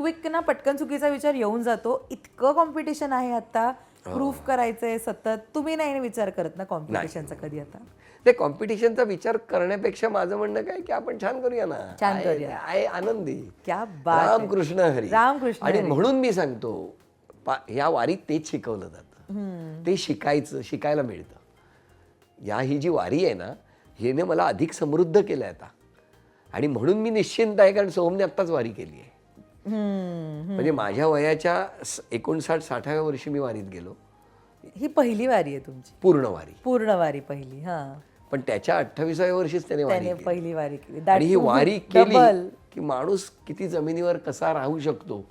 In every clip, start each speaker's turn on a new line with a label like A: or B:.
A: Quick ना पटकन चुकीचा विचार येऊन जातो. इतकं कॉम्पिटिशन आहे आता, प्रूफ करायचंय सतत. तुम्ही नाही विचार करत ना कॉम्पिटिशनचा कधी आता?
B: ते कॉम्पिटिशनचा विचार करण्यापेक्षा माझं म्हणणं काय की आपण छान करूया ना,
A: छान करूया.
B: आहे आनंदी.
A: क्या बात आहे.
B: रामकृष्ण हरी.
A: रामकृष्ण
B: आणि
A: हरी.
B: म्हणून मी सांगतो या वारीत तेच शिकवलं जातं. ते शिकायला मिळतं. ही जी वारी आहे ना, हिने मला अधिक समृद्ध केलंय आता. आणि म्हणून मी निश्चिंत आहे, कारण सोहमने आत्ताच वारी केली आहे. म्हणजे माझ्या वयाच्या 59-60व्या वर्षी मी वारीत गेलो.
A: ही पहिली वारी आहे तुमची?
B: पूर्ण वारी
A: पहिली. हा.
B: पण त्याच्या 28व्या वर्षीच त्याने वारी केली.
A: पहिली वारी केली.
B: आणि ही वारी केली की माणूस किती जमिनीवर कसा राहू शकतो,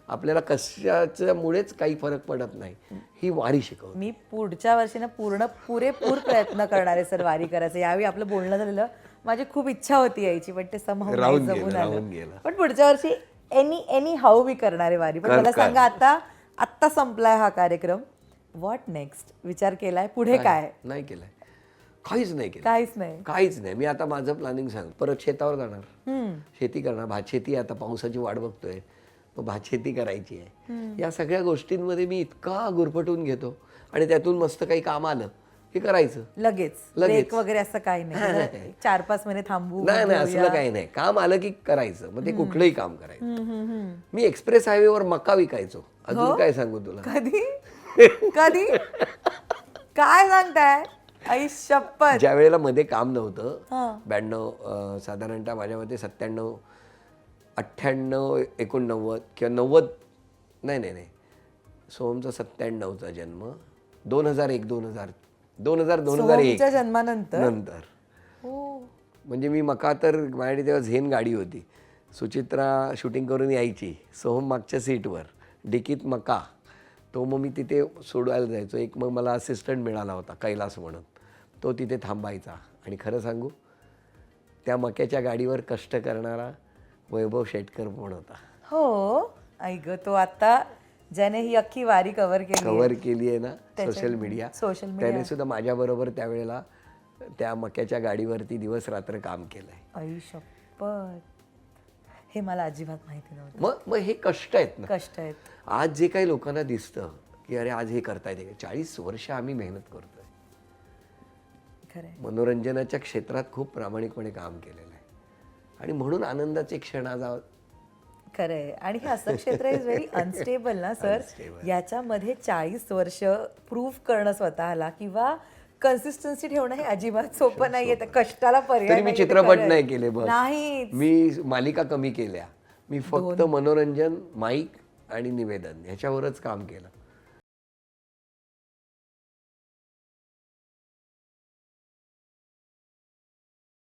B: आपल्याला कशाच्यामुळेच काही फरक पडत नाही, ही वारी शिकवते.
A: मी पुढच्या वर्षी ना पुरेपूर प्रयत्न करणार आहे सर वारी करायचं. यावेळी आपलं बोलणं झालेलं, माझी खूप इच्छा होती यायची, पण ते
B: राहून
A: जमून आलं.
B: गेलं.
A: पण पुढच्या वर्षी एनी हाऊ मी करणार आहे वारी. पण मला सांगा, आता संपलाय हा कार्यक्रम, व्हॉट नेक्स्ट? विचार केलाय पुढे? काय
B: नाही केलंय, काहीच नाही केलं.
A: काहीच नाही.
B: मी आता माझं प्लॅनिंग सांग, परत शेतावर जाणार, शेती करणार. भात शेती, आता पावसाची वाट बघतोय, मग भात शेती करायची आहे. या सगळ्या गोष्टींमध्ये मी इतका गुरफटून घेतो आणि त्यातून मस्त काही काम आलं की करायचं
A: लगेच. ब्रेक वगैरे असं काही नाही, 4-5 महिने थांबू?
B: नाही, असलं काही नाही. काम आलं की करायचं. मग ते कुठलंही काम करायचं. मी एक्सप्रेस हायवेवर मका विकायचो. अजून काय सांगू तुला?
A: कधी काय सांगताय? आई शपथ.
B: ज्या वेळेला मध्ये काम नव्हतं, 92, साधारणतः माझ्या मते 97, 98, 89 किंवा 90, नाही, सोहमचा 97चा जन्म, 2001, 2001
A: जन्मानंतर
B: म्हणजे मी मका, तर माझ्याकडे तेव्हा झेन गाडी होती. सुचित्रा शूटिंग करून यायची, सोहम मागच्या सीटवर, डिकीत मका. तो मग मी तिथे सोडवायला जायचो. एक मग मला असिस्टंट मिळाला होता, कैलास म्हणून. तो तिथे थांबायचा. आणि खरं सांगू, त्या मक्याच्या गाडीवर कष्ट करणारा वैभव शेटकर पण होता.
A: हो, ऐक तो आता ज्याने ही अख्खी वारी कव्हर
B: केली आहे ना, सोशल मीडिया, त्याने सुद्धा माझ्याबरोबर त्यावेळेला त्या मक्याच्या गाडीवरती दिवस रात्र काम केलंय.
A: आई शपथ, हे मला अजिबात माहिती नव्हतं.
B: मग हे कष्ट आहेत ना.
A: कष्ट आहेत.
B: आज जे काही लोकांना दिसतं की अरे आज हे करतायत, 40 वर्ष आम्ही मेहनत करतोय. मनोरंजनाच्या क्षेत्रात खूप प्रामाणिकपणे काम केलेलं आहे. आणि म्हणून आनंदाचे क्षण आज.
A: खरंय. आणि हे असं क्षेत्र इज व्हेरी अनस्टेबल ना सर. याच्यामध्ये 40 वर्ष प्रूव्ह करणं स्वतःला किंवा कन्सिस्टन्सी ठेवणं हे अजिबात सोपं नाहीये. त्या कष्टाला पर्याय.
B: मी चित्रपट नाही केले,
A: नाही,
B: मी मालिका कमी केल्या. मी फक्त मनोरंजन, माईक आणि निवेदन ह्याच्यावरच काम केलं.